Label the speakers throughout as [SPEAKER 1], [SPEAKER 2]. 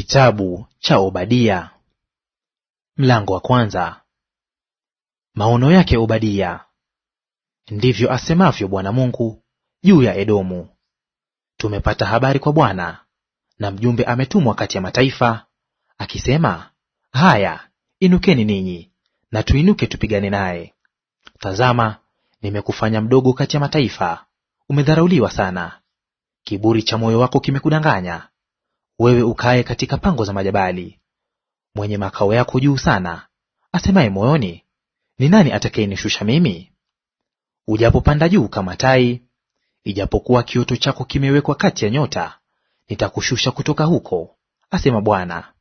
[SPEAKER 1] Kitabu cha Obadia mlango wa kwanza. Maono yake Obadia. Ndivyo asemavyo Bwana Mungu juu ya Edomu. Tumepata habari kwa Bwana, na mjumbe ametumwa kati ya mataifa, akisema, haya, inukeni ninyi, na tuinuke tupigane naye. Tazama, nimekufanya mdogo kati ya mataifa, umedharauliwa sana. Kiburi cha moyo wako kimekudanganya, wewe ukae katika pango za majabali. Mwenye makao yako juu sana, asemaye moyoni, ni nani atakayenishusha mimi? Ujapopanda juu kama tai, ijapokuwa kioto chako kimewekwa kati ya nyota, nitakushusha kutoka huko, asema Bwana.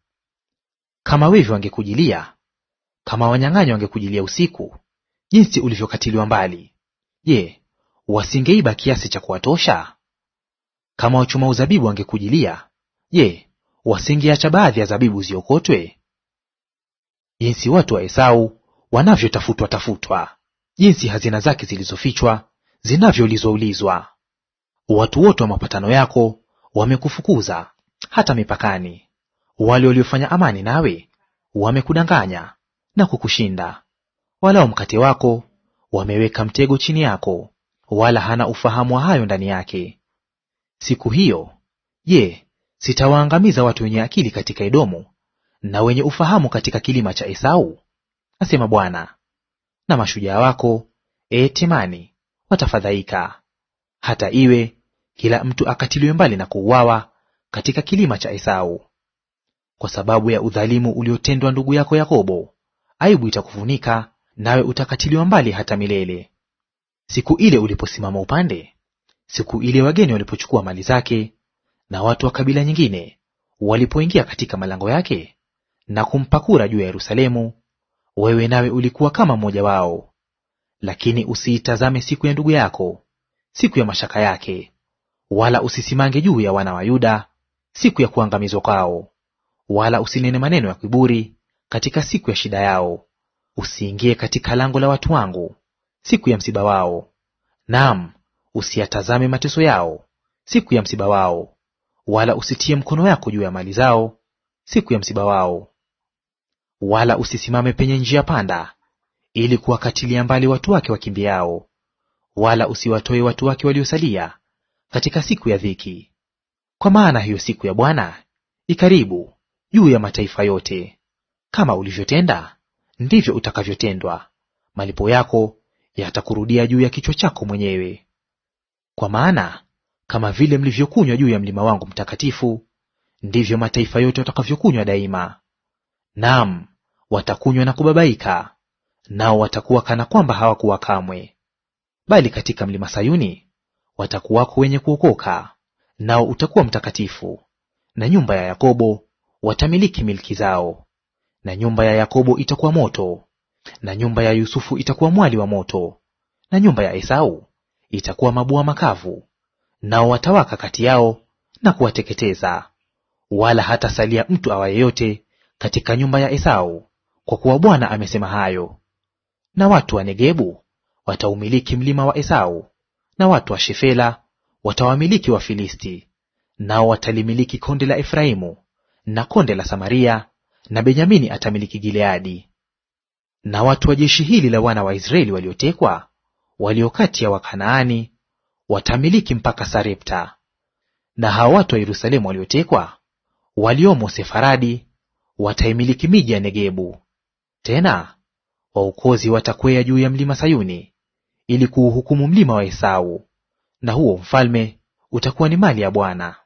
[SPEAKER 1] Kama wevi wangekujilia, kama wanyang'anyi wangekujilia usiku, jinsi ulivyokatiliwa mbali, je, wasingeiba kiasi cha kuwatosha? Kama wachuma uzabibu wangekujilia, je, wasingeacha baadhi ya zabibu ziokotwe? Jinsi watu wa Esau wanavyotafutwa tafutwa, jinsi hazina zake zilizofichwa zinavyoulizwa. Watu wote wa mapatano yako wamekufukuza hata mipakani. Wale waliofanya amani nawe wamekudanganya na kukushinda. Walao mkate wako wameweka mtego chini yako, wala hana ufahamu wa hayo ndani yake. Siku hiyo, je, sitawaangamiza watu wenye akili katika Edomu, na wenye ufahamu katika kilima cha Esau? Asema Bwana. Na mashujaa wako, Temani, watafadhaika. Hata iwe kila mtu akatiliwe mbali na kuuawa katika kilima cha Esau. Kwa sababu ya udhalimu uliotendwa ndugu yako Yakobo, aibu itakufunika, nawe utakatiliwa mbali hata milele. Siku ile uliposimama upande, siku ile wageni walipochukua mali zake, na watu wa kabila nyingine walipoingia katika malango yake na kumpa kura juu ya Yerusalemu, wewe nawe ulikuwa kama mmoja wao. Lakini usiitazame siku ya ndugu yako, siku ya mashaka yake, wala usisimange juu ya wana wa Yuda siku ya kuangamizwa kwao, wala usinene maneno ya kiburi katika siku ya shida yao. Usiingie katika lango la watu wangu siku ya msiba wao, naam, usiyatazame mateso yao siku ya msiba wao, wala usitie mkono yako juu ya mali zao siku ya msiba wao. Wala usisimame penye njia panda, ili kuwakatilia mbali watu wake wakimbiao, wala usiwatoe watu wake waliosalia katika siku ya dhiki. Kwa maana hiyo siku ya Bwana ikaribu juu ya mataifa yote. Kama ulivyotenda, ndivyo utakavyotendwa; malipo yako yatakurudia juu ya kichwa chako mwenyewe. Kwa maana kama vile mlivyokunywa juu ya mlima wangu mtakatifu, ndivyo mataifa yote watakavyokunywa daima. Naam, watakunywa na kubabaika, nao watakuwa kana kwamba hawakuwa kamwe. Bali katika mlima Sayuni watakuwako wenye kuokoka, nao utakuwa mtakatifu. Na nyumba ya Yakobo watamiliki milki zao. Na nyumba ya Yakobo itakuwa moto, na nyumba ya Yusufu itakuwa mwali wa moto, na nyumba ya Esau itakuwa mabua makavu, nao watawaka kati yao na kuwateketeza. Wala hatasalia mtu awaye yote katika nyumba ya Esau, kwa kuwa Bwana amesema hayo. Na watu wa Negebu wataumiliki mlima wa Esau, na watu wa Shefela watawamiliki Wafilisti. Nao watalimiliki konde la Efraimu na konde la Samaria, na Benyamini atamiliki Gileadi. Na watu wa jeshi hili la wana wa Israeli waliotekwa, walio kati ya Wakanaani, watamiliki mpaka Sarepta. Na hao watu wa Yerusalemu waliotekwa, waliomo Sefaradi, wataimiliki miji ya Negebu. Tena waokozi watakwea juu ya mlima Sayuni, ili kuuhukumu mlima wa Esau, na huo mfalme utakuwa ni mali ya Bwana.